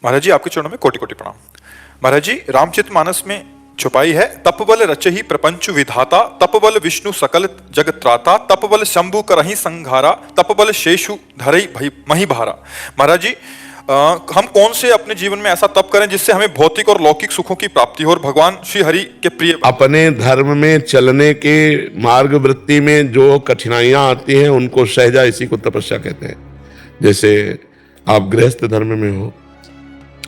महाराज जी आपके चरणों में कोटि कोटि प्रणाम। महाराज जी रामचरितमानस में छुपाई है, तपबल रचहि प्रपंच विधाता, तपबल विष्णु सकल जगत त्राता, तपबल शंभु करहि संघारा, तपबल शेषु धरहि मही भारा। महाराज जी हम कौन से अपने जीवन में ऐसा तप करें जिससे हमें भौतिक और लौकिक सुखों की प्राप्ति हो और भगवान श्री हरि के प्रिय अपने धर्म में चलने के मार्ग वृत्ति में जो कठिनाइयां आती हैं उनको सहजा, इसी को तपस्या कहते हैं। जैसे आप गृहस्थ धर्म में हो,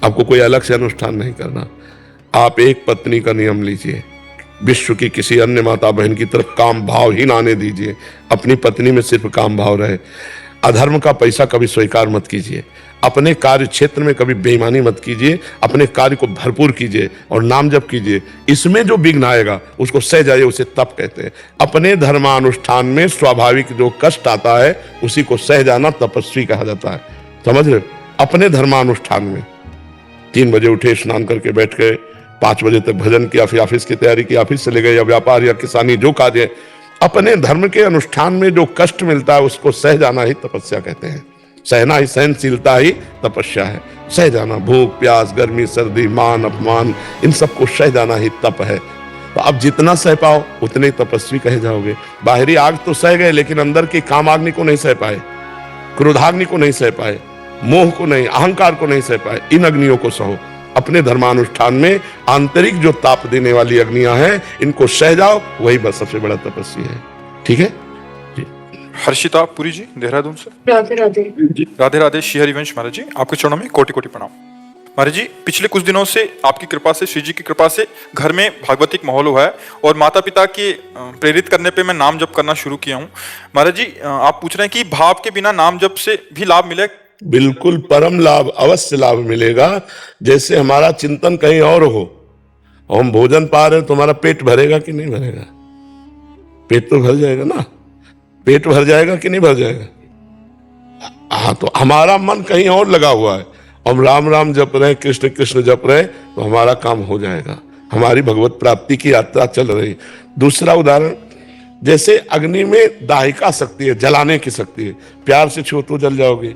आपको कोई अलग से अनुष्ठान नहीं करना, आप एक पत्नी का नियम लीजिए, विश्व की किसी अन्य माता बहन की तरफ काम भाव ही ना आने दीजिए, अपनी पत्नी में सिर्फ काम भाव रहे। अधर्म का पैसा कभी स्वीकार मत कीजिए, अपने कार्य क्षेत्र में कभी बेईमानी मत कीजिए, अपने कार्य को भरपूर कीजिए और नाम जप कीजिए। इसमें जो विघ्न आएगा उसको सह जाइए, उसे तप कहते हैं। अपने धर्मानुष्ठान में स्वाभाविक जो कष्ट आता है उसी को सह जाना तपस्वी कहा जाता है। समझ रहे? अपने धर्मानुष्ठान में 3 बजे उठे, स्नान करके बैठ गए, 5 बजे तक भजन किया, फिर ऑफिस की तैयारी की, ऑफिस चले गए, या व्यापार या किसानी जो कार्य, अपने धर्म के अनुष्ठान में जो कष्ट मिलता है उसको सह जाना ही तपस्या कहते हैं। सहना ही, सहनशीलता ही तपस्या है। सह जाना, भूख प्यास गर्मी सर्दी मान अपमान, इन सबको सह जाना ही तप है। तो अब जितना सह पाओ उतने तपस्वी कहे जाओगे। बाहरी आग तो सह गए लेकिन अंदर की कामाग्नि को नहीं सह पाए, क्रोधाग्नि को नहीं सह पाए, मोह को नहीं, अहंकार को नहीं सह पाए। इन अग्नियों को सहो। अपने धर्मानुष्ठान में आंतरिक जो ताप देने वाली अग्नियां हैं इनको सह जाओ, वही बस सबसे बड़ा तपस्वी है। ठीक है जी। हर्षिता पुरी जी देहरादून से। राधे राधे जी राधे राधे। श्री हरिवंश महाराज जी आपके चरणों में कोटि कोटि प्रणाम। महाराज जी पिछले कुछ दिनों से आपकी कृपा से, श्री जी की कृपा से घर में भागवतिक माहौल हुआ है और माता पिता के प्रेरित करने पे मैं नाम जप करना शुरू किया हूँ। महाराज जी आप पूछ रहे हैं कि भाव के बिना नाम जप से भी लाभ मिले? बिल्कुल परम लाभ, अवश्य लाभ मिलेगा। जैसे हमारा चिंतन कहीं और हो, हम भोजन पा रहे हैं तो हमारा पेट भरेगा कि नहीं भरेगा? पेट तो भर जाएगा ना। पेट भर जाएगा कि नहीं भर जाएगा? हाँ, तो हमारा मन कहीं और लगा हुआ है, हम राम राम जप रहे हैं, कृष्ण कृष्ण जप रहे हैं, तो हमारा काम हो जाएगा। हमारी भगवत प्राप्ति की यात्रा चल रही। दूसरा उदाहरण, जैसे अग्नि में दाहिका शक्ति है, जलाने की शक्ति है। प्यार से छुओ तो जल जाओगे,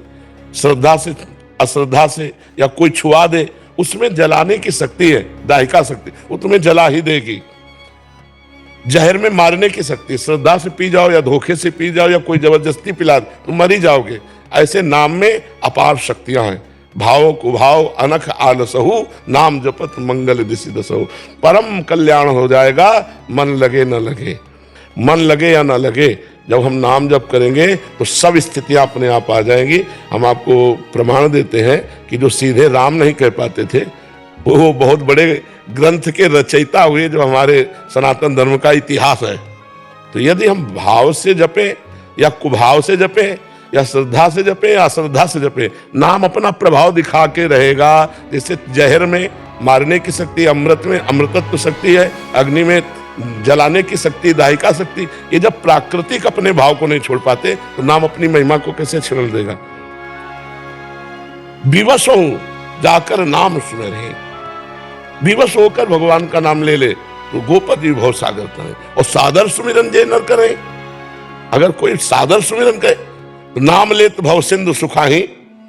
श्रद्धा से, अश्रद्धा से, या कोई छुआ दे, उसमें जलाने की शक्ति है, दाहिका शक्ति, वो तुम्हें जला ही देगी। जहर में मारने की शक्ति, श्रद्धा से पी जाओ या धोखे से पी जाओ या कोई जबरदस्ती पिला दे, तुम मर ही जाओगे। ऐसे नाम में अपार शक्तियां हैं। भाव कुभाव अनख आलसहु, नाम जपत मंगल दिशि दसहु। परम कल्याण हो जाएगा, मन लगे न लगे। मन लगे या ना लगे, जब हम नाम जप करेंगे तो सब स्थितियां अपने आप आ जाएंगी। हम आपको प्रमाण देते हैं कि जो सीधे राम नहीं कह पाते थे, वो बहुत बड़े ग्रंथ के रचयिता हुए, जो हमारे सनातन धर्म का इतिहास है। तो यदि हम भाव से जपें या कुभाव से जपें या श्रद्धा से जपें या अश्रद्धा से जपें, नाम अपना प्रभाव दिखा के रहेगा। जैसे जहर में मारने की शक्ति, अमृत में अमृतत्व शक्ति है, अग्नि में जलाने की शक्ति, दाहिका शक्ति। ये जब प्राकृतिक अपने भाव को नहीं छोड़ पाते तो नाम अपनी महिमा को कैसे छिड़ देगा? विवश हो जाकर नाम सुमिरे, विवश होकर भगवान का नाम ले ले तो गोपति भव सागर करे। और सादर सुमिरन जे नर करे, अगर कोई सादर सुमिरन करे तो नाम ले तो भव सिंधु सुखाही,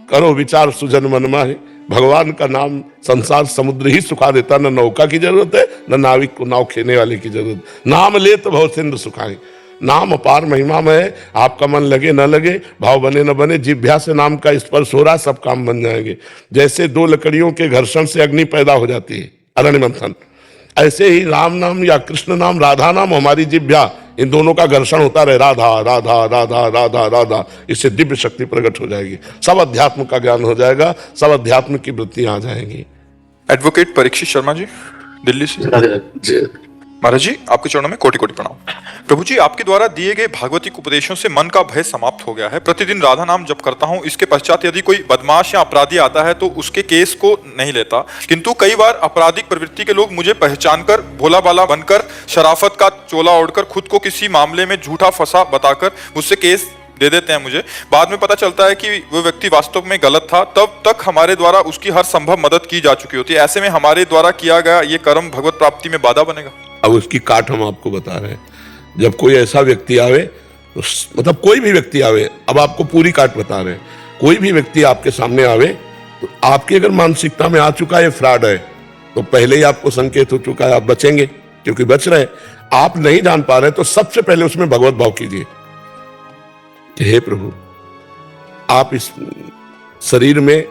करो विचार सुजन मन माही। भगवान का नाम संसार समुद्र ही सुखा देता, न नौका की जरूरत है न नाविक को नाव खेने वाले की जरूरत। नाम ले तो भव सिंधु सुखाही। नाम अपार महिमा में है। आपका मन लगे न लगे, भाव बने न बने, जिह्वा से नाम का स्पर्श हो रहा, सब काम बन जाएंगे। जैसे 2 लकड़ियों के घर्षण से अग्नि पैदा हो जाती है, अरण्य मंथन, ऐसे ही राम नाम या कृष्ण नाम, राधा नाम, हमारी जिह्वा, इन दोनों का घर्षण होता रहे, राधा राधा राधा राधा राधा, इससे दिव्य शक्ति प्रकट हो जाएगी। सब अध्यात्म का ज्ञान हो जाएगा, सब अध्यात्म की वृत्तियां आ जाएंगी। एडवोकेट परीक्षित शर्मा जी दिल्ली से। महाराज जी आपके चरणों में कोटि कोटि प्रणाम। प्रभु जी आपके द्वारा दिए गए भागवतिक उपदेशों से मन का भय समाप्त हो गया है। प्रतिदिन राधा नाम जप करता हूँ। इसके पश्चात यदि कोई बदमाश या अपराधी आता है तो उसके केस को नहीं लेता, किंतु कई बार आपराधिक प्रवृत्ति के लोग मुझे पहचानकर भोला बाला बनकर, शराफत का चोला ओढ़कर, खुद को किसी मामले में झूठा फंसा बताकर मुझसे केस दे देते हैं। मुझे बाद में पता चलता है कि वो व्यक्ति वास्तव में गलत था। तब तक हमारे द्वारा उसकी हर संभव मदद की जा चुकी होती है। ऐसे में हमारे द्वारा किया गया ये कर्म भगवत प्राप्ति में बाधा बनेगा? अब उसकी काट हम आपको बता रहे हैं। जब कोई ऐसा व्यक्ति आवे, तो मतलब कोई भी व्यक्ति आवे, अब आपको पूरी काट बता रहे हैं। कोई भी व्यक्ति आपके सामने आवे तो आपकी अगर मानसिकता में आ चुका है फ्रॉड है, तो पहले ही आपको संकेत हो चुका है, आप बचेंगे, क्योंकि बच रहे हैं। आप नहीं जान पा रहे तो सबसे पहले उसमें भगवत भाव कीजिए कि हे प्रभु, आप इस शरीर में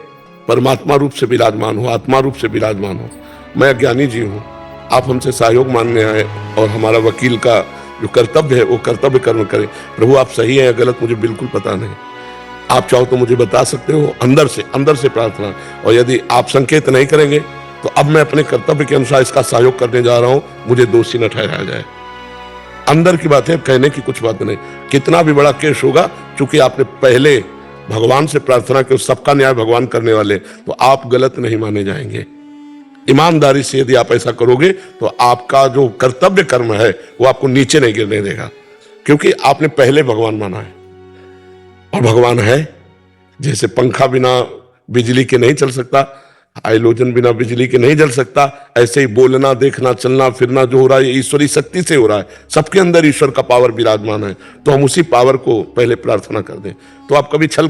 परमात्मा रूप से विराजमान हो, आत्मा रूप से विराजमान हो। मैं अज्ञानी जी हूं, आप हमसे सहयोग मांगने आए और हमारा वकील का जो कर्तव्य है वो कर्तव्य कर्म करें। प्रभु आप सही है या गलत मुझे बिल्कुल पता नहीं, आप चाहो तो मुझे बता सकते हो, अंदर से प्रार्थना। और यदि आप संकेत नहीं करेंगे तो अब मैं अपने कर्तव्य के अनुसार इसका सहयोग करने जा रहा हूं, मुझे दोषी न ठहराया जाए। अंदर की बात है, कहने की कुछ बात नहीं। कितना भी बड़ा केस होगा, चूंकि आपने पहले भगवान से प्रार्थना की, सबका न्याय भगवान करने वाले, तो आप गलत नहीं माने जाएंगे। ईमानदारी से यदि आप ऐसा करोगे तो आपका जो कर्तव्य कर्म है वो आपको नीचे नहीं गिरने देगा, क्योंकि आपने पहले भगवान माना है। और भगवान है, जैसे पंखा बिना बिजली के नहीं चल सकता, हाइड्रोजन बिना बिजली के नहीं जल सकता, ऐसे ही बोलना, देखना, चलना फिरना जो हो रहा है ईश्वरी शक्ति से हो रहा है। सबके अंदर ईश्वर का पावर विराजमान है, तो हम उसी पावर को पहले प्रार्थना कर दें, तो आप कभी छल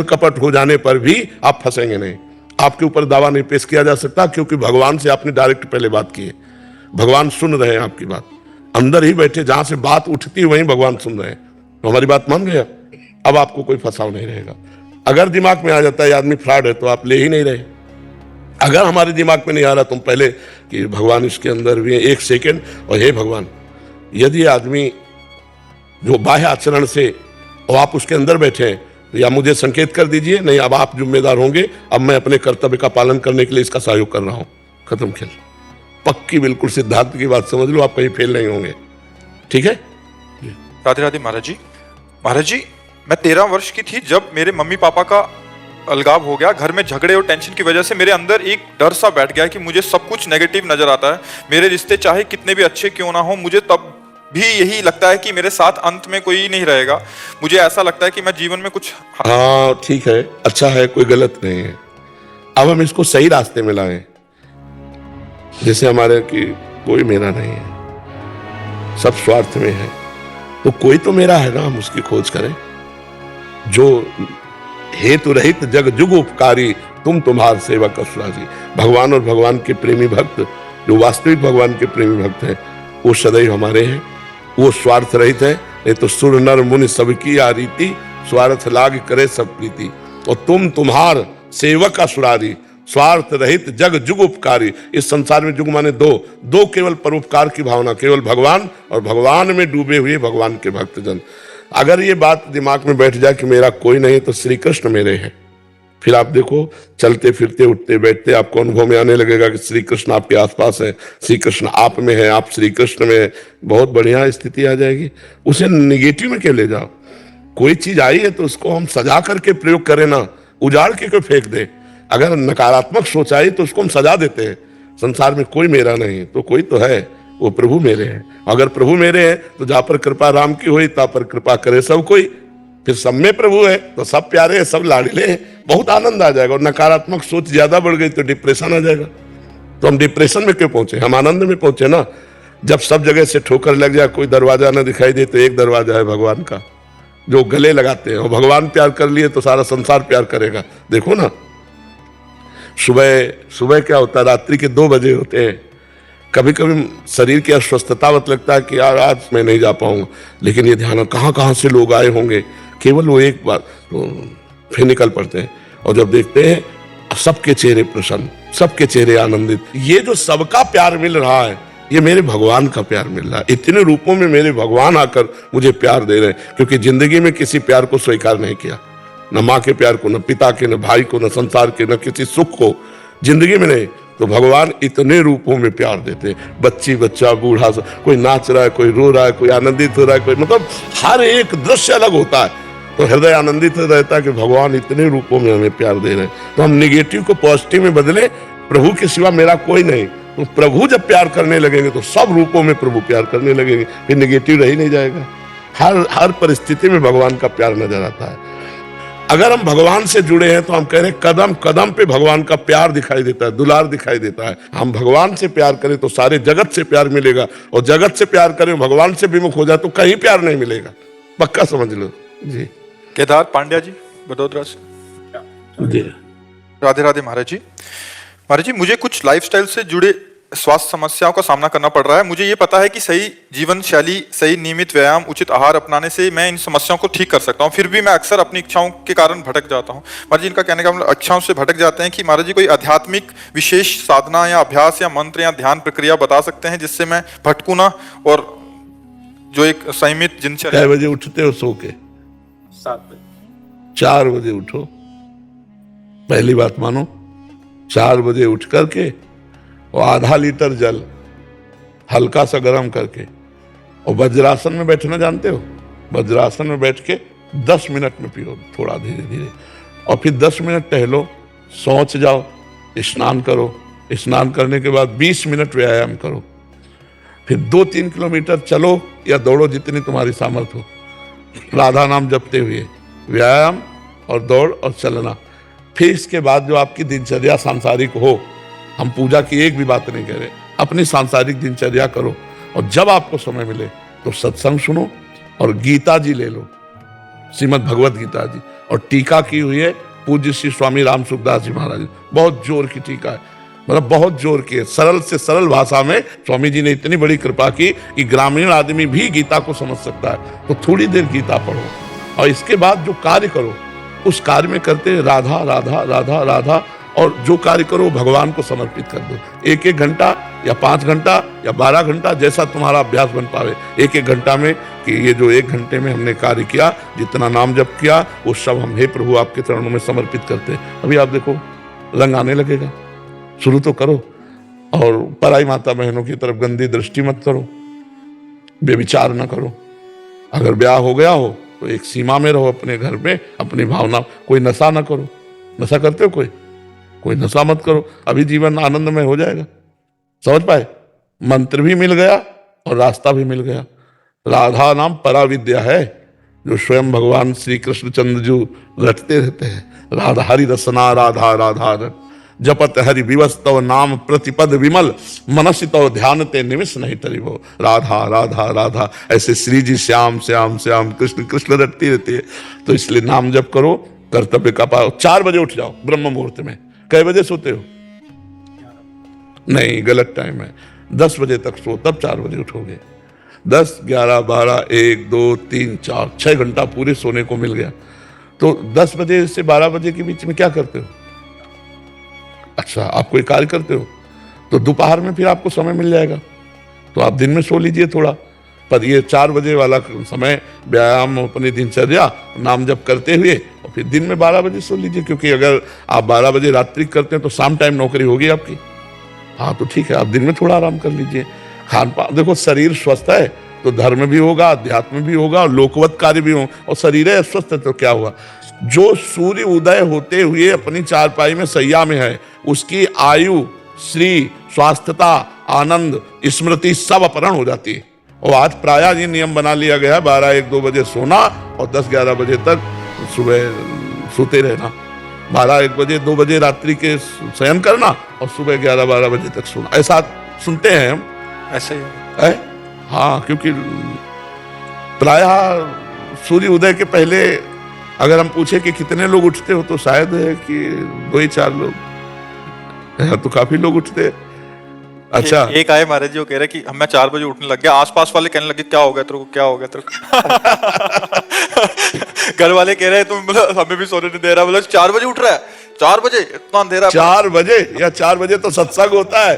कपट हो जाने पर भी आप फंसेंगे नहीं। आपके ऊपर दावा नहीं पेश किया जा सकता, क्योंकि भगवान से आपने डायरेक्ट पहले बात की है। भगवान सुन रहे हैं आपकी बात, अंदर ही बैठे, जहां से बात उठती है वहीं भगवान सुन रहे हैं। तो हमारी बात मान गया, अब आपको कोई फंसाव नहीं रहेगा। अगर दिमाग में आ जाता है आदमी फ्रॉड है, तो आप ले ही नहीं रहे। अगर हमारे दिमाग में नहीं आ रहा तुम पहले कि भगवान इसके अंदर भी है, एक सेकेंड, और हे भगवान, यदि आदमी जो बाह्य आचरण से और आप उसके अंदर बैठे हैं, तो या मुझे संकेत कर दीजिए, नहीं अब आप जिम्मेदार होंगे, अब मैं अपने कर्तव्य का पालन करने के लिए इसका सहयोग कर रहा हूं। खत्म खेल, पक्की बिल्कुल सिद्धांत की बात समझ लो, आप कहीं फेल नहीं होंगे। ठीक है। राधे राधे महाराज जी, मैं 13 वर्ष की थी जब मेरे मम्मी पापा का अलगाव हो गया। घर में झगड़े और टेंशन की वजह से मेरे अंदर एक डर सा बैठ गया कि मुझे सब कुछ नेगेटिव नजर आता है। मेरे रिश्ते चाहे कितने भी अच्छे क्यों ना हो, मुझे तब भी यही लगता है कि मेरे साथ अंत में कोई नहीं रहेगा। मुझे ऐसा लगता है कि मैं जीवन में कुछ हाँ ठीक है, अच्छा है, कोई गलत नहीं है। अब हम इसको सही रास्ते में लाएं, जैसे हमारे कि कोई मेरा नहीं है, सब स्वार्थ में है, तो कोई तो मेरा है ना, हम उसकी खोज करें। जो हेतु रहित जग जुग उपकारी, तुम तुम्हार सेवक असुराजी। भगवान और भगवान के प्रेमी भक्त, जो वास्तविक भगवान के प्रेमी भक्त हैं, वो सदैव हमारे हैं, वो स्वार्थ रहित है। नहीं तो सुर नर मुनि सबकी आ रीति, स्वार्थ लाग करे सब प्रीति। और तुम तुम्हार सेवक असुरारी, स्वार्थ रहित जग जुग उपकारी। इस संसार में जुग माने दो केवल परोपकार की भावना, केवल भगवान और भगवान में डूबे हुए भगवान के भक्तजन। अगर ये बात दिमाग में बैठ जाए कि मेरा कोई नहीं, तो श्री कृष्ण मेरे हैं, फिर आप देखो चलते फिरते उठते बैठते आपको अनुभव में आने लगेगा कि श्री कृष्ण आपके आसपास है, श्री कृष्ण आप में है, आप श्री कृष्ण में है। बहुत बढ़िया स्थिति आ जाएगी। उसे निगेटिव में क्यों ले जाओ? कोई चीज आई है तो उसको हम सजा करके प्रयोग करें ना, उजाड़ के क्यों फेंक दे। अगर नकारात्मक सोच आई तो उसको हम सजा देते हैं। संसार में कोई मेरा नहीं, तो कोई तो है, वो प्रभु मेरे हैं। अगर प्रभु मेरे हैं तो जहां पर कृपा राम की हुई, ता पर कृपा करे सब कोई। फिर सब में प्रभु है तो सब प्यारे हैं, सब लाडले हैं, बहुत आनंद आ जाएगा। और नकारात्मक सोच ज्यादा बढ़ गई तो डिप्रेशन आ जाएगा। तो हम डिप्रेशन में क्यों पहुंचे, हम आनंद में पहुंचे ना। जब सब जगह से ठोकर लग जाए, कोई दरवाजा ना दिखाई दे, तो एक दरवाजा है भगवान का, जो गले लगाते हैं। और भगवान प्यार कर लिए तो सारा संसार प्यार करेगा। देखो ना, सुबह क्या होता है, रात्रि के 2 बजे होते हैं। कभी कभी शरीर की अस्वस्थता मत लगता है कि यार आज मैं नहीं जा पाऊंगा, लेकिन ये ध्यान कहाँ से लोग आए होंगे, केवल वो एक बार तो फिर निकल पड़ते हैं। और जब देखते हैं सबके चेहरे प्रसन्न, सबके चेहरे आनंदित। ये जो सबका प्यार मिल रहा है, ये मेरे भगवान का प्यार मिल रहा है। इतने रूपों में मेरे भगवान आकर मुझे प्यार दे रहे हैं, क्योंकि जिंदगी में किसी प्यार को स्वीकार नहीं किया, न माँ के प्यार को, न पिता के, न भाई को, न संसार के, न किसी सुख को, जिंदगी में नहीं। तो भगवान इतने रूपों में प्यार देते हैं, बच्ची बच्चा बूढ़ा, कोई नाच रहा है, कोई रो रहा है, कोई आनंदित हो रहा है, कोई मतलब हर एक दृश्य अलग होता है। तो हृदय आनंदित रहता है कि भगवान इतने रूपों में हमें प्यार दे रहे हैं। तो हम निगेटिव को पॉजिटिव में बदले, प्रभु के सिवा मेरा कोई नहीं। तो प्रभु जब प्यार करने लगेंगे तो सब रूपों में प्रभु प्यार करने लगेंगे, फिर निगेटिव रह ही नहीं जाएगा। हर परिस्थिति में भगवान का प्यार नजर आता है। अगर हम भगवान से जुड़े हैं तो हम कह रहे हैं कदम कदम पे भगवान का प्यार दिखाई देता है, दुलार दिखाई देता है। हम भगवान से प्यार करें तो सारे जगत से प्यार मिलेगा, और जगत से प्यार करें, भगवान से विमुख हो जाए तो कहीं प्यार नहीं मिलेगा। पक्का समझ लो जी। केदार पांड्या जी, बड़ोदरा से। जी राधे राधे महाराज जी। महाराज जी, मुझे कुछ लाइफस्टाइल से जुड़े स्वास्थ्य समस्याओं का सामना करना पड़ रहा है। मुझे ये पता है कि सही जीवन शैली, सही नियमित व्यायाम, उचित आहार अपनाने से मैं इन समस्याओं को ठीक कर सकता हूँ। फिर भी मैं अक्सर अपनी इच्छाओं के कारण भटक जाता हूँ। महाराज जी, इनका कहने का मतलब इच्छाओं से भटक जाते हैं कि महाराज जी कोई आध्यात्मिक विशेष साधना या अभ्यास या मंत्र या ध्यान प्रक्रिया बता सकते हैं जिससे मैं भटकूं ना, और जो एक संयमित दिनचर्या। कै बजे उठते हो सो के? 7 बजे। 4 बजे उठो। पहली बात मानो, 4 बजे उठ करके और आधा लीटर जल हल्का सा गर्म करके, और वज्रासन में बैठना जानते हो? वज्रासन में बैठ के 10 मिनट में पियो, थोड़ा धीरे धीरे, और फिर 10 मिनट टहलो, शौच जाओ, स्नान करो, स्नान करने के बाद 20 मिनट व्यायाम करो, फिर 2-3 किलोमीटर चलो या दौड़ो जितनी तुम्हारी सामर्थ्य हो, राधा नाम जपते हुए व्यायाम और दौड़ और चलना। फिर इसके बाद जो आपकी दिनचर्या सांसारिक हो, हम पूजा की एक भी बात नहीं कह रहे, अपनी सांसारिक दिनचर्या करो, और जब आपको समय मिले तो सत्संग सुनो और गीता जी ले लो, श्रीमद् भगवत गीता जी, और टीका की हुई है पूज्य श्री स्वामी राम सुखदास जी महाराज, बहुत जोर की टीका है, मतलब बहुत जोर की है, सरल से सरल भाषा में स्वामी जी ने इतनी बड़ी कृपा की कि ग्रामीण आदमी भी गीता को समझ सकता है। तो थोड़ी देर गीता पढ़ो, और इसके बाद जो कार्य करो उस कार्य में करते राधा राधा राधा राधा, और जो कार्य करो भगवान को समर्पित कर दो। 1-1 घंटा या 5 घंटा या 12 घंटा, जैसा तुम्हारा अभ्यास बन पावे। 1-1 घंटा में कि ये जो 1 घंटे में हमने कार्य किया, जितना नाम जप किया, वो सब हम हे प्रभु आपके चरणों में समर्पित करते हैं। अभी आप देखो रंग आने लगेगा। शुरू तो करो, और पराई माता बहनों की तरफ गंदी दृष्टि मत करो, बेविचार न करो। अगर ब्याह हो गया हो तो एक सीमा में रहो, अपने घर में अपनी भावना। कोई नशा न करो। नशा करते हो? कोई नशा मत करो, अभी जीवन आनंदमय हो जाएगा। समझ पाए? मंत्र भी मिल गया और रास्ता भी मिल गया। राधा नाम पराविद्या है, जो स्वयं भगवान श्री कृष्णचंद्र जी रटते रहते हैं। राधा हरि रसना राधा राधा रट, जपत हरि विवस्तव नाम प्रतिपद विमल, मनसि तव ध्यान ते निमिष नहीं तरिवो। राधा राधा राधा, ऐसे श्री जी श्याम श्याम श्याम, कृष्ण कृष्ण रटती रहती है। तो इसलिए नाम जप करो, कर्तव्य का पाओ। 4 बजे उठ जाओ ब्रह्म मुहूर्त में। कै बजे सोते हो? नहीं, गलत टाइम है। 10 बजे तक सो, तब 4 बजे उठोगे। 10, 11, 12, 1, 2, 3, 4, 6 घंटा पूरे सोने को मिल गया। तो 10 बजे से 12 बजे के बीच में क्या करते हो? अच्छा, आप कोई कार्य करते हो तो दोपहर में फिर आपको समय मिल जाएगा, तो आप दिन में सो लीजिए थोड़ा। पर ये 4 बजे वाला समय व्यायाम, अपनी दिनचर्या, नाम जप करते हुए, और फिर दिन में 12 बजे सो लीजिए। क्योंकि अगर आप 12 बजे रात्रि करते हैं तो शाम टाइम नौकरी होगी आपकी। हाँ, तो ठीक है, आप दिन में थोड़ा आराम कर लीजिए। खान पान देखो, शरीर स्वस्थ है तो धर्म भी होगा, अध्यात्म भी होगा, और लोकवत कार्य भी हो। और शरीर अस्वस्थ है तो क्या हुआ? जो सूर्य उदय होते हुए अपनी चारपाई में सैया में है, उसकी आयु, श्री, स्वास्थ्यता, आनंद, स्मृति सब अपहरण हो जाती है। और आज प्रायः ये नियम बना लिया गया है 12-1-2 बजे सोना और 10-11 बजे तक सुबह सोते रहना। 12-1 बजे 2 बजे रात्रि के शयन करना और सुबह 11-12 बजे तक सोना। ऐसा सुनते हैं हम। ऐसा ही है? हाँ, क्योंकि प्रायः सूर्य उदय के पहले अगर हम पूछे कि कितने लोग उठते हो तो शायद है कि 2-4 लोग, तो काफी लोग उठते हैं। अच्छा, एक आए महाराज जी, वो कह रहे कि मैं 4 बजे उठने लग गया। आसपास वाले कहने लगे क्या हो गया तेरे को, क्या हो गया तेरे को। घर वाले कह रहे तुम हमें भी सोने नहीं दे रहा। बोला 4 बजे उठ रहा है, 4 बजे इतना अंधेरा। 4 बजे या 4 बजे तो सत्संग होता है।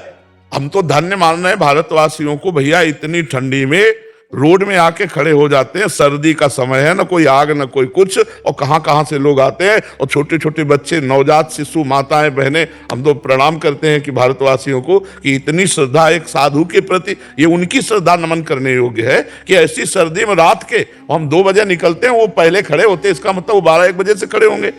हम तो धन्य मान रहे हैं भारतवासियों को, भैया इतनी ठंडी में रोड में आके खड़े हो जाते हैं। सर्दी का समय है, ना कोई आग ना कोई कुछ, और कहां से लोग आते हैं, और छोटे छोटे बच्चे, नवजात शिशु, माताएं, बहनें। हम तो प्रणाम करते हैं कि भारतवासियों को कि इतनी श्रद्धा एक साधु के प्रति, ये उनकी श्रद्धा नमन करने योग्य है कि ऐसी सर्दी में रात के हम 2 बजे निकलते हैं, वो पहले खड़े होते हैं। इसका मतलब वो 12-1 बजे से खड़े होंगे,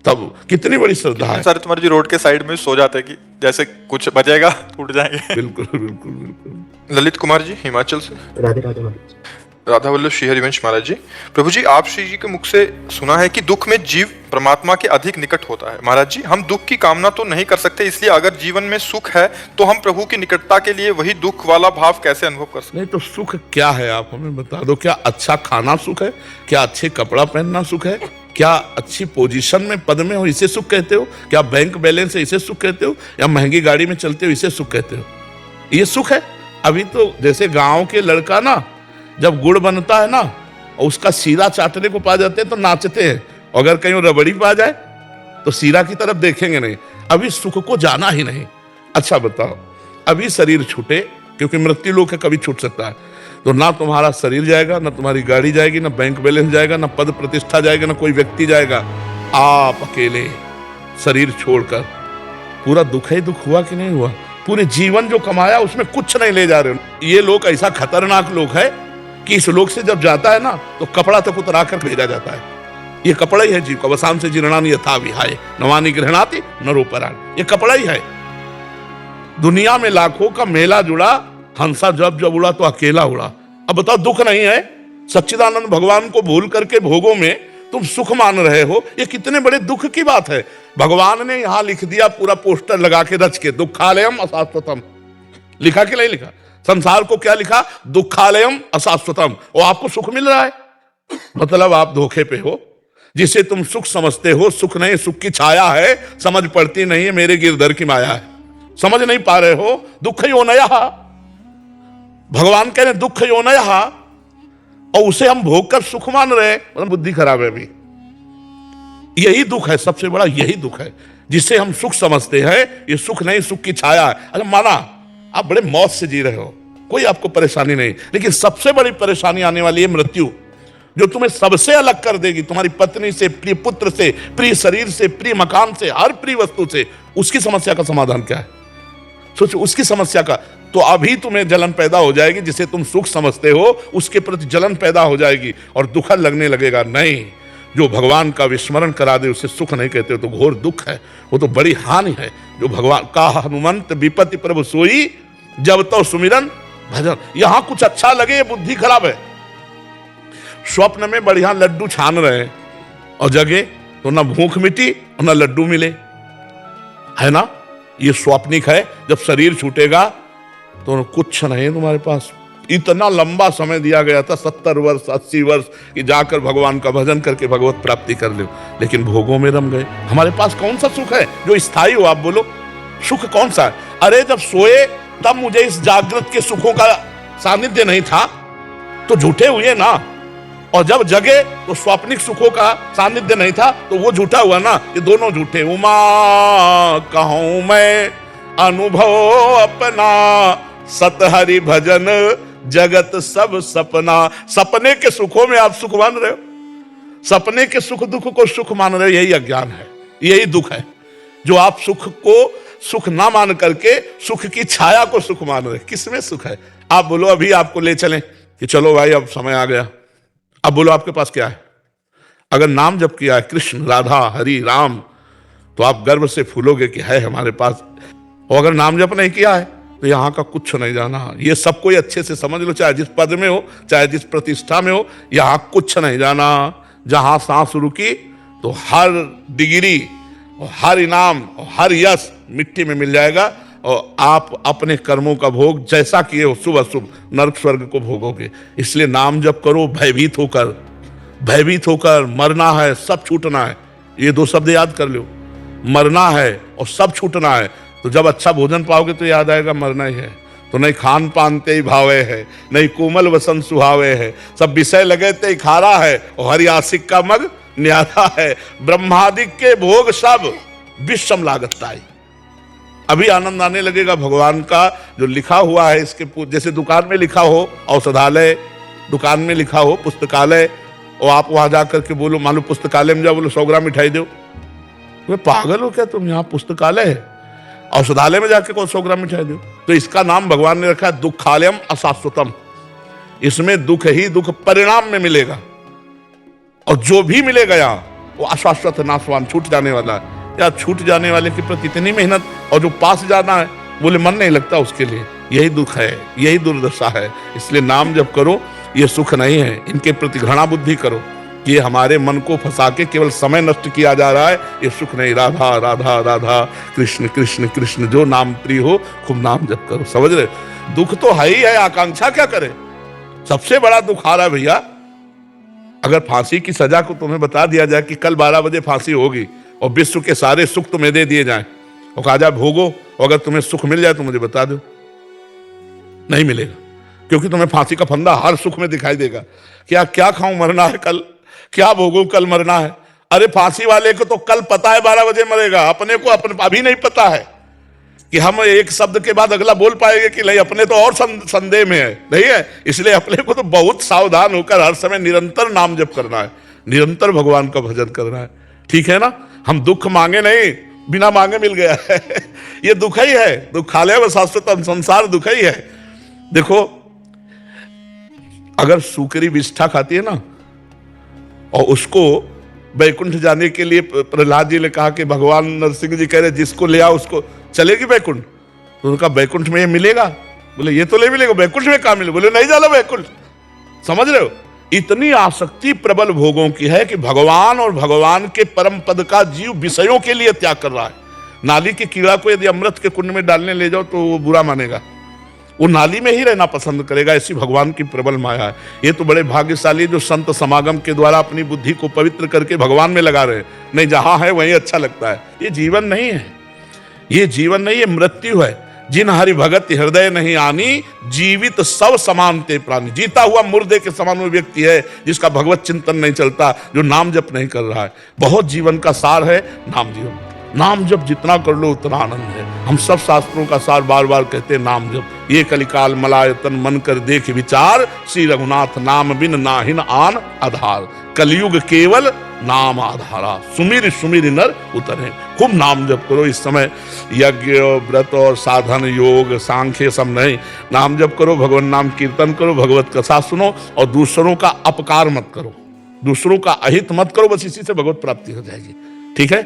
तब कितनी बड़ी श्रद्धा है। सर तुम्हारे जी रोड के साइड में सो जाते हैं कि जैसे कुछ बजेगा उठ जाएंगे। बिल्कुल बिल्कुल बिल्कुल। ललित कुमार जी हिमाचल से। राधे राधे महाराज। राधा वल्लभ श्री हरिवंश महाराज जी, प्रभु जी आप श्री जी के मुख से सुना है कि दुख में जीव परमात्मा के अधिक निकट होता है। महाराज जी, हम दुख की कामना तो नहीं कर सकते, इसलिए अगर जीवन में सुख है तो हम प्रभु की निकटता के लिए वही दुख वाला भाव कैसे अनुभव कर सकते? नहीं तो सुख क्या है आप हमें बता दो। क्या अच्छा खाना सुख है? क्या अच्छे कपड़ा पहनना सुख है? क्या अच्छी पोजीशन में पद में हो इसे सुख कहते हो? क्या बैंक बैलेंस है इसे सुख कहते हो? या महंगी गाड़ी में चलते हो इसे सुख कहते हो? ये सुख है? अभी तो जैसे गांव के लड़का ना जब गुड़ बनता है ना और उसका सीरा चाटने को पा जाते हैं तो नाचते हैं, अगर कहीं रबड़ी पा जाए तो सीरा की तरफ देखेंगे नहीं। अभी सुख को जाना ही नहीं। अच्छा बताओ, अभी शरीर छूटे, क्योंकि मृत्यु लोक है, कभी छूट सकता है, तो ना तुम्हारा शरीर जाएगा, ना तुम्हारी गाड़ी जाएगी, ना बैंक बैलेंस जाएगा, ना पद प्रतिष्ठा जाएगा, ना कोई व्यक्ति जाएगा। आप अकेले शरीर छोड़कर, पूरा दुख ही दुख हुआ कि नहीं हुआ? पूरे जीवन जो कमाया उसमें कुछ नहीं ले जा रहे हो। ये लोग ऐसा खतरनाक लोग है कि इस लोग से जब जाता है ना तो कपड़ा तक उतरा कर भेजा जाता है। ये कपड़ा ही है जीव का। वसाम से जीर्णानि यथा विहाय नवानि गृह्णाति नरोपराण। ये कपड़ा ही है। दुनिया में लाखों का मेला जुड़ा, हंसा जब जब उड़ा तो अकेला उड़ा। अब बताओ, दुख नहीं है? सच्चिदानंद भगवान को भूल करके भोगों में तुम सुख मान रहे हो, ये कितने बड़े दुख की बात है। भगवान ने यहां लिख दिया, पूरा पोस्टर लगा के रच के, दुखालयम अशाश्वतम। लिखा कि नहीं लिखा? संसार को क्या लिखा? दुखालयम अशाश्वतम। और आपको सुख मिल रहा है, मतलब आप धोखे पे हो। जिसे तुम सुख समझते हो सुख नहीं, सुख की छाया है, समझ पड़ती नहीं है, मेरे गिरधर की माया है। समझ नहीं पा रहे हो। दुख योनयः, भगवान कह रहे दुख योनयः, और उसे हम भोग कर सुख मान रहे हैं, मतलब बुद्धि खराब है। अभी यही दुख है, सबसे बड़ा यही दुख है, जिसे हम सुख समझते हैं। ये सुख नहीं, सुख की छाया है। अरे माना आप बड़े मौत से जी रहे हो, कोई आपको परेशानी नहीं, लेकिन सबसे बड़ी परेशानी आने वाली है मृत्यु, जो तुम्हें सबसे अलग कर देगी, तुम्हारी पत्नी से, प्रिय पुत्र से, प्रिय शरीर से, प्रिय मकान से, हर प्रिय वस्तु से। उसकी समस्या का समाधान क्या है? सोचो उसकी समस्या का। तो अभी तुम्हें जलन पैदा हो जाएगी, जिसे तुम सुख समझते हो उसके प्रति जलन पैदा हो जाएगी और दुखद लगने लगेगा। नहीं, जो भगवान का विस्मरण करा दे उसे सुख नहीं कहते हो, तो घोर दुख है, वो तो बड़ी हानि है। जो भगवान का हनुमंत विपत्ति प्रभु सोई, जब तो सुमिरन भजन। यहां कुछ अच्छा लगे, बुद्धि खराब है। स्वप्न में बढ़िया लड्डू छान रहे और जगे तो ना भूख मिटी और ना लड्डू मिले, है ना? ये स्वप्निक है। जब शरीर छूटेगा तो कुछ नहीं है तुम्हारे पास। इतना लंबा समय दिया गया था, 70 वर्ष 80 वर्ष, कि जाकर भगवान का भजन करके भगवत प्राप्ति कर लो, लेकिन भोगों में रम गए। हमारे पास कौन सा सुख है जो स्थायी हो? आप बोलो, सुख कौन सा है? अरे जब सोए तब मुझे इस जागृत के सुखों का सानिध्य नहीं था, तो झूठे हुए ना। और जब जगे तो स्वाप्निक सुखों का सानिध्य नहीं था, तो वो झूठा हुआ ना। ये दोनों झूठे। उमा कहूं मैं अनुभव अपना, सत हरि भजन जगत सब सपना। सपने के सुखों में आप सुख मान रहे हो, सपने के सुख दुख को सुख मान रहे हो। यही अज्ञान है, यही दुख है, जो आप सुख को सुख ना मान करके सुख की छाया को सुख मान रहे। किसमें सुख है? आप बोलो, अभी आपको ले चलें कि चलो भाई अब समय आ गया, अब बोलो आपके पास क्या है? अगर नाम जप किया है, कृष्ण राधा हरि राम, तो आप गर्व से फूलोगे कि है हमारे पास। और अगर नाम जप नहीं किया है तो यहां का कुछ नहीं जाना। ये सब कोई अच्छे से समझ लो, चाहे जिस पद में हो, चाहे जिस प्रतिष्ठा में हो, यहां कुछ नहीं जाना। जहां सांस रुकी तो हर डिग्री और हर इनाम और हर यश मिट्टी में मिल जाएगा, और आप अपने कर्मों का भोग जैसा किए हो, शुभ अशुभ, नरक स्वर्ग को भोगोगे। इसलिए नाम जप करो भयभीत होकर। भयभीत होकर मरना है, सब छूटना है। ये दो शब्द याद कर लो, मरना है और सब छूटना है। तो जब अच्छा भोजन पाओगे तो याद आएगा मरना ही है। तो नहीं खान पान ते ही भावे है, नहीं कोमल वसन सुहावे है, सब विषय लगे ते ही खारा है, और हरि आशिक का मग न्यारा है। ब्रह्मादिक के भोग सब विषम लागताई। अभी आनंद आने लगेगा भगवान का जो लिखा हुआ है इसके। जैसे दुकान में लिखा हो औषधालय, दुकान में लिखा हो पुस्तकालय, और आप वहां जाकर के बोलो, मान लो पुस्तकालय में जाओ, बोलो 100 ग्राम मिठाई दो। तो पागल हो क्या तुम? यहाँ पुस्तकालय है, औषधालय में जाके कौन 100 ग्राम मिठाई दो? तो इसका नाम भगवान ने रखा है दुखालयम अशाश्वतम। इसमें दुख ही दुख परिणाम में मिलेगा, और जो भी मिलेगा यहाँ वो अशाश्वत नाशवान, छूट जाने वाला है। या छूट जाने वाले के प्रति इतनी मेहनत, और जो पास जाना है बोले मन नहीं लगता उसके लिए। यही दुख है, यही दुर्दशा है। इसलिए नाम जब करो, ये सुख नहीं है। इनके प्रति घृणा बुद्धि करो कि ये हमारे मन को फंसा के केवल समय नष्ट किया जा रहा है, ये सुख नहीं। राधा राधा राधा कृष्ण कृष्ण कृष्ण, जो नाम प्रिय हो खूब नाम जप करो। समझ रहे? दुख तो है ही है, आकांक्षा क्या करे? सबसे बड़ा दुख आ रहा है भैया, अगर फांसी की सजा को तुम्हें बता दिया जाए कि कल 12 बजे फांसी होगी और विश्व के सारे सुख तुम्हें दे दिए जाएं और कहा जाए भोगो, और अगर तुम्हें सुख मिल जाए तो मुझे बता दो, नहीं मिलेगा, क्योंकि तुम्हें फांसी का फंदा हर सुख में दिखाई देगा। क्या खाऊं, मरना है कल, क्या भोगूं, कल मरना है। अरे फांसी वाले को तो कल पता है 12 बजे मरेगा, अपने को अभी नहीं पता है कि हम एक शब्द के बाद अगला बोल पाएंगे कि नहीं, अपने तो और संदेह में है, नहीं है। इसलिए अपने को तो बहुत सावधान होकर हर समय निरंतर नाम जप करना है, निरंतर भगवान का भजन करना है, ठीक है ना। हम दुख मांगे नहीं, बिना मांगे मिल गया है ये दुख ही है, दुखालय व शाश्वतम, संसार दुख ही है। देखो, अगर सूकरी विष्ठा खाती है ना, और उसको बैकुंठ जाने के लिए प्रहलाद जी ने कहा कि भगवान नरसिंह जी कह रहे जिसको ले आओ उसको चलेगी बैकुंठ, तो उनका बैकुंठ में ये मिलेगा? बोले ये तो ले मिलेगा, बैकुंठ में कहां मिले? बोले नहीं जाला बैकुंठ। समझ रहे हो, इतनी आसक्ति प्रबल भोगों की है कि भगवान और भगवान के परम पद का जीव विषयों के लिए त्याग कर रहा है। नाली के कीड़ा को यदि अमृत के कुंड में डालने ले जाओ तो वो बुरा मानेगा, वो नाली में ही रहना पसंद करेगा। ऐसी भगवान की प्रबल माया है। ये तो बड़े भाग्यशाली जो संत समागम के द्वारा अपनी बुद्धि को पवित्र करके भगवान में लगा रहे हैं। नहीं, जहां है वहीं अच्छा लगता है। ये जीवन नहीं है, ये जीवन नहीं, ये मृत्यु है। जिन हरि भगत हृदय नहीं आनी, जीवित सब समान ते प्राणी। जीता हुआ मुर्दे के समान वो व्यक्ति है जिसका भगवत चिंतन नहीं चलता, जो नाम जप नहीं कर रहा है। बहुत जीवन का सार है नाम जीवन। नाम जप जितना कर लो उतना आनंद है। हम सब शास्त्रों का सार बार बार कहते हैं नाम जप। ये कलिकाल मलायतन मन कर देख विचार, श्री रघुनाथ नाम बिन नाहिन आन आधार। कलयुग केवल नाम आधारा, सुमिर सुमिर नर उतरे। खूब नाम जप करो इस समय। यज्ञ व्रत और साधन योग सांख्य सब नहीं, नाम जप करो, भगवान नाम कीर्तन करो, भगवत कथा सुनो, और दूसरों का अपकार मत करो, दूसरों का अहित मत करो। बस इसी से भगवत प्राप्ति हो जाएगी, ठीक है।